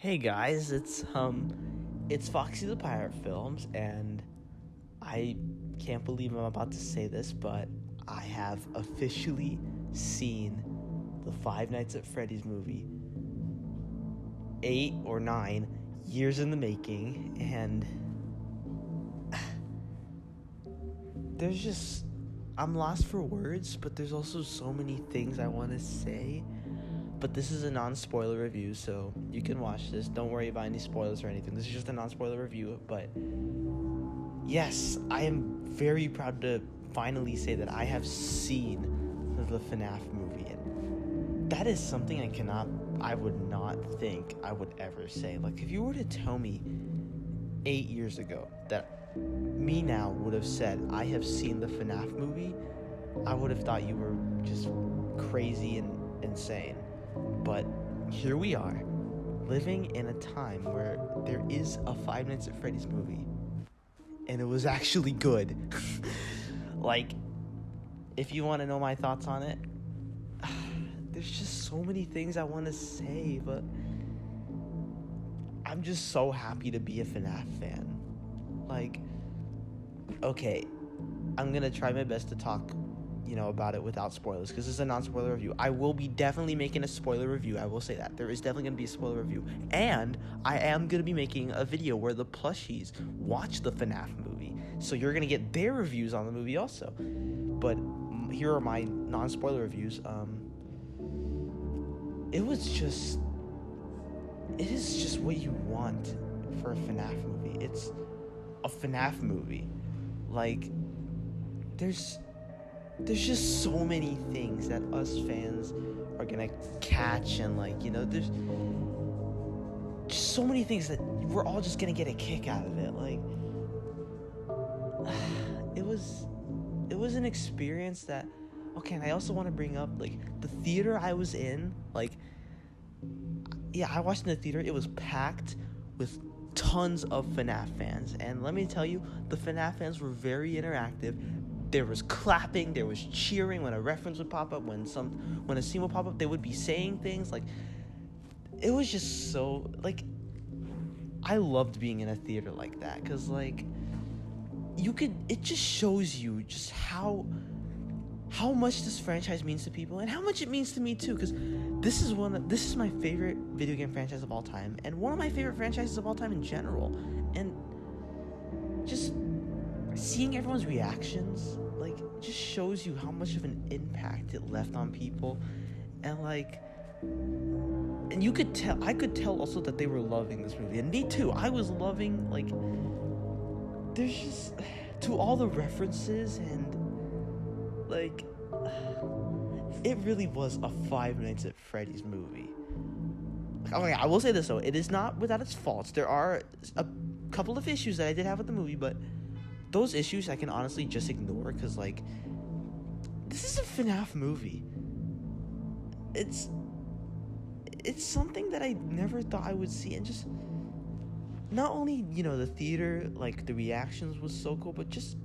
Hey guys, it's Foxy the Pirate Films, and I can't believe I'm about to say this, but I have officially seen the Five Nights at Freddy's movie 8 or 9 years in the making, and there's just I'm lost for words, but there's also so many things I want to say. But this is a non-spoiler review, so you can watch this. Don't worry about any spoilers or anything. This is just a non-spoiler review. But yes, I am very proud to finally say that I have seen the Fnaf movie, and that is something I would not think I would ever say. Like, if you were to tell me 8 years ago that me now would have said I have seen the Fnaf movie, I would have thought you were just crazy and insane. But here we are, living in a time where there is a Five Nights at Freddy's movie, and it was actually good. Like, if you want to know my thoughts on it, there's just so many things I want to say, but I'm just so happy to be a FNAF fan. Like, okay, I'm gonna try my best to talk about it without spoilers, because this is a non-spoiler review. I will be definitely making a spoiler review. I will say that there is definitely going to be a spoiler review, and I am going to be making a video where the plushies watch the FNAF movie, so you're going to get their reviews on the movie also. But here are my non-spoiler reviews. It is just what you want for a FNAF movie. It's a FNAF movie. Like, there's just so many things that us fans are gonna catch, and there's just so many things that we're all just gonna get a kick out of it. Like, it was an experience that, okay, and I also want to bring up, like, the theater I was in. Like, yeah, I watched in the theater. It was packed with tons of FNAF fans, and let me tell you, the FNAF fans were very interactive. There was clapping, there was cheering when a reference would pop up, when a scene would pop up, they would be saying things. Like, it was just so, like, I loved being in a theater like that, because, like, it just shows you just how much this franchise means to people, and how much it means to me too, because this is my favorite video game franchise of all time, and one of my favorite franchises of all time in general. And just seeing everyone's reactions, like, just shows you how much of an impact it left on people. And, like, and I could tell also that they were loving this movie, and me too. I was loving, like, there's just, to all the references, and, like, it really was a Five Nights at Freddy's movie. Okay, I will say this though, it is not without its faults. There are a couple of issues that I did have with the movie, but those issues I can honestly just ignore, because, like, this is a FNAF movie. It's something that I never thought I would see, and just not only, the theater, like, the reactions was so cool, but just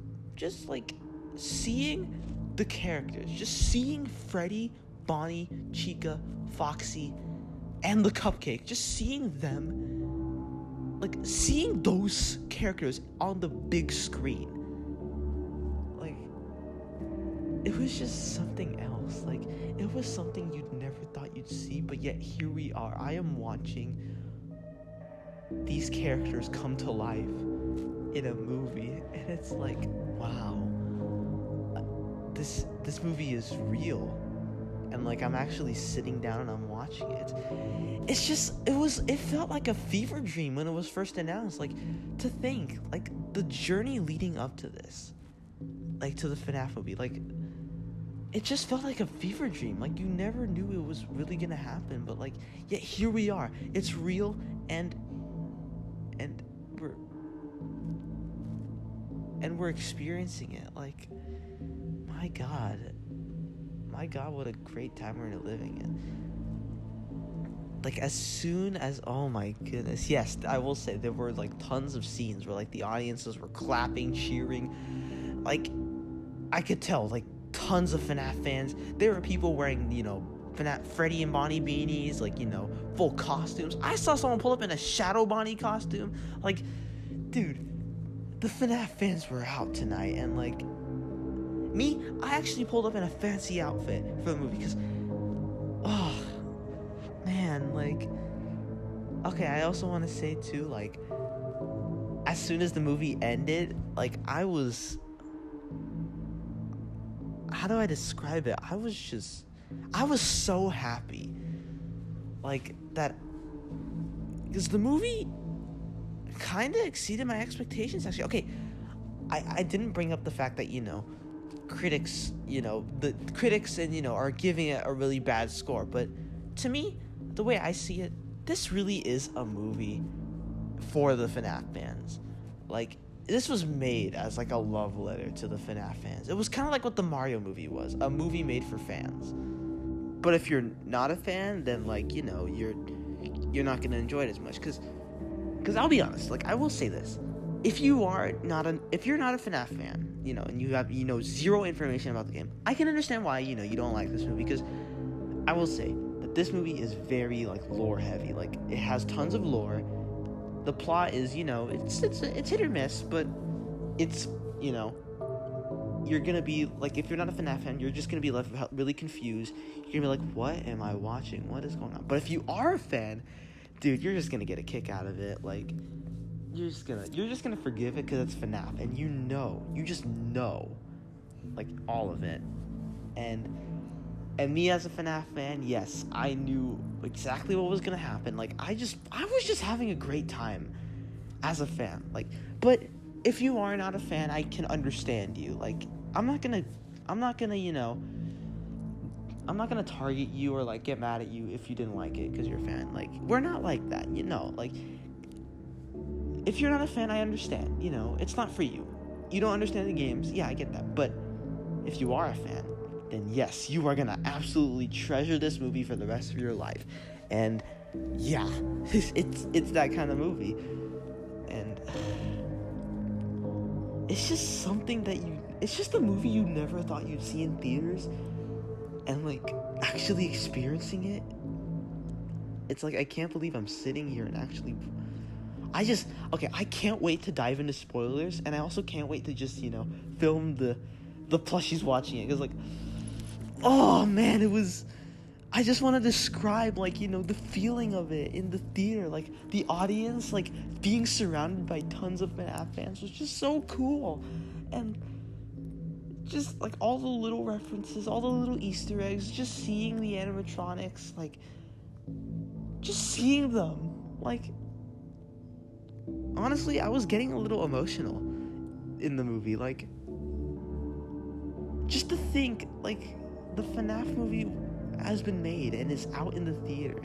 like, seeing the characters, just seeing Freddy, Bonnie, Chica, Foxy, and the Cupcake, just seeing them, like, seeing those characters on the big screen, like, it was just something else. Like, it was something you'd never thought you'd see, but yet here we are. I am watching these characters come to life in a movie, and it's like, wow, this movie is real, and, like, I'm actually sitting down and I'm watching it. It felt like a fever dream when it was first announced. Like, to think, like, the journey leading up to this, like, to the FNAF movie, like, it just felt like a fever dream. Like, you never knew it was really gonna happen, but, like, yet here we are. It's real, and we're experiencing it. Like, my God, what a great time we're living in. Like, as soon as, oh my goodness, yes, I will say there were, like, tons of scenes where, like, the audiences were clapping, cheering. Like, I could tell, like, tons of FNAF fans. There were people wearing, Freddy and Bonnie beanies, like, full costumes. I saw someone pull up in a Shadow Bonnie costume. Like, dude, the FNAF fans were out tonight, and like me, I actually pulled up in a fancy outfit for the movie because, oh man, like, okay, I also want to say too, like, as soon as the movie ended, like, I was, how do I describe it? I was so happy, like, that, because the movie kind of exceeded my expectations, actually. Okay, I didn't bring up the fact that, critics, the critics and, are giving it a really bad score, but to me, the way I see it, this really is a movie for the FNAF fans. Like, this was made as like a love letter to the FNAF fans. It was kind of like what the Mario movie was, a movie made for fans. But if you're not a fan, then like, you're not gonna enjoy it as much, because I'll be honest, like, I will say this: if you're not a FNAF fan, and you have zero information about the game, I can understand why you don't like this movie, because I will say that this movie is very like lore heavy. Like, it has tons of lore. The plot is it's hit or miss, but it's you're gonna be like, if you're not a FNAF fan, you're just gonna be left really confused. You're gonna be like, what am I watching? What is going on? But if you are a fan, dude, you're just gonna get a kick out of it. Like, you're just gonna forgive it because it's FNAF, and you just know, like, all of it. And me as a FNAF fan, yes, I knew exactly what was gonna happen. Like, I was just having a great time as a fan. Like, but if you are not a fan, I can understand you. Like, I'm not gonna target you or like get mad at you if you didn't like it because you're a fan. Like, we're not like that, like, if you're not a fan, I understand, it's not for you. You don't understand the games, yeah, I get that. But if you are a fan, then yes, you are gonna absolutely treasure this movie for the rest of your life. And yeah, it's that kind of movie. And it's just something that it's just a movie you never thought you'd see in theaters, and like actually experiencing it. It's like, I can't believe I'm sitting here and actually, I can't wait to dive into spoilers, and I also can't wait to just, film the plushies watching it, because like, oh man, I just want to describe, like, the feeling of it in the theater, like, the audience, like, being surrounded by tons of FNAF fans was just so cool, and just, like, all the little references, all the little Easter eggs, just seeing the animatronics, like, just seeing them, like, honestly, I was getting a little emotional in the movie, like, just to think, like, the FNAF movie has been made and is out in the theater,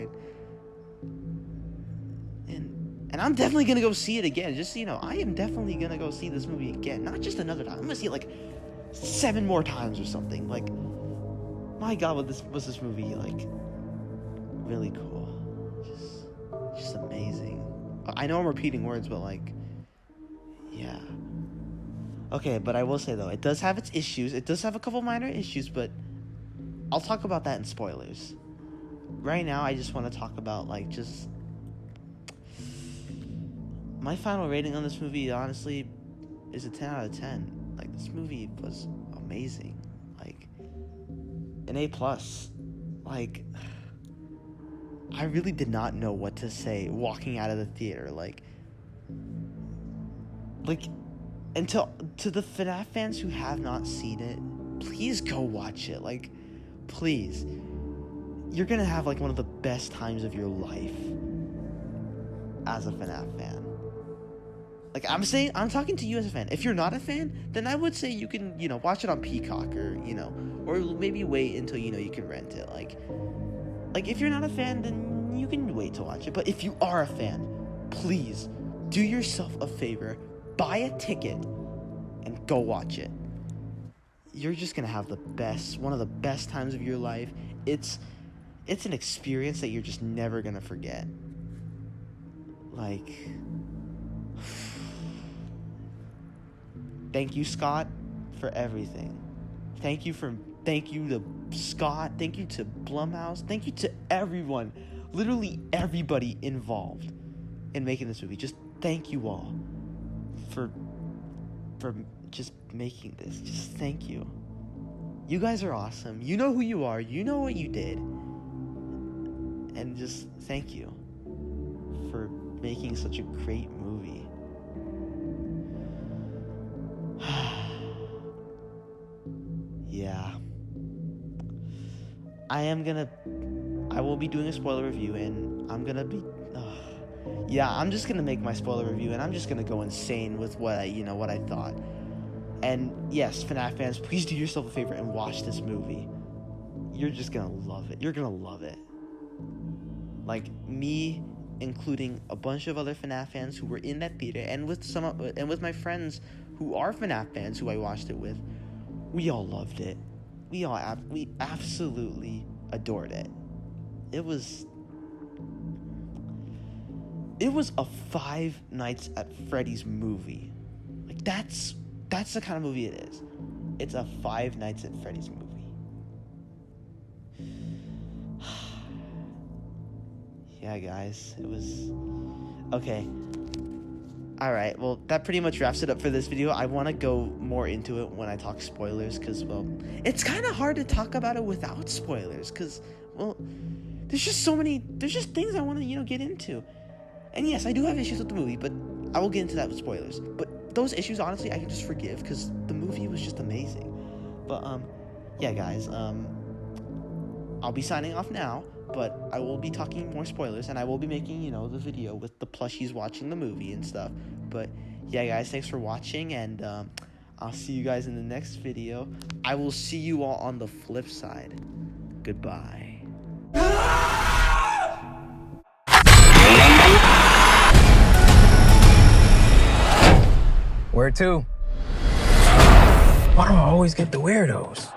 and I'm definitely gonna go see it again. Just so I am definitely gonna go see this movie again, not just another time. I'm gonna see it like 7 more times or something. Like, my God, was this movie like really cool, just amazing. I know I'm repeating words, but like, yeah. Okay, but I will say though, it does have its issues. It does have a couple minor issues, but I'll talk about that in spoilers. Right now, I just want to talk about, like, just my final rating on this movie, honestly, is a 10 out of 10. Like, this movie was amazing. Like, an A+. Like, I really did not know what to say walking out of the theater. Like, and to the FNAF fans who have not seen it, please go watch it. Like, please. You're gonna have, like, one of the best times of your life as a FNAF fan. Like, I'm talking to you as a fan. If you're not a fan, then I would say you can, watch it on Peacock, or maybe wait until, you can rent it. Like, if you're not a fan, then you can wait to watch it. But if you are a fan, please do yourself a favor, buy a ticket, and go watch it. You're just gonna have one of the best times of your life. It's an experience that you're just never gonna forget. Like, thank you, Scott, for everything. Thank you for Thank you to Scott. Thank you to Blumhouse. Thank you to everyone. Literally everybody involved in making this movie. Just thank you all for just making this. Just thank you. You guys are awesome. You know who you are. You know what you did. And just thank you for making such a great movie. Yeah. I will be doing a spoiler review, and I'm just gonna make my spoiler review, and I'm just gonna go insane with what I thought. And yes, FNAF fans, please do yourself a favor and watch this movie. You're just gonna love it. You're gonna love it. Like me, including a bunch of other FNAF fans who were in that theater, and with my friends who are FNAF fans who I watched it with, we all loved it. We absolutely adored it. It was a Five Nights at Freddy's movie. Like that's the kind of movie it is. It's a Five Nights at Freddy's movie. Yeah, guys, it was okay. All right, well, that pretty much wraps it up for this video. I want to go more into it when I talk spoilers, because, well, it's kind of hard to talk about it without spoilers, because, well, there's just things I want to, get into. And yes, I do have issues with the movie, but I will get into that with spoilers. But those issues, honestly, I can just forgive, because the movie was just amazing. But, yeah, guys, I'll be signing off now, but I will be talking more spoilers, and I will be making, the video with the plushies watching the movie and stuff. But, yeah, guys, thanks for watching, and I'll see you guys in the next video. I will see you all on the flip side. Goodbye. Where to? Why do I always get the weirdos?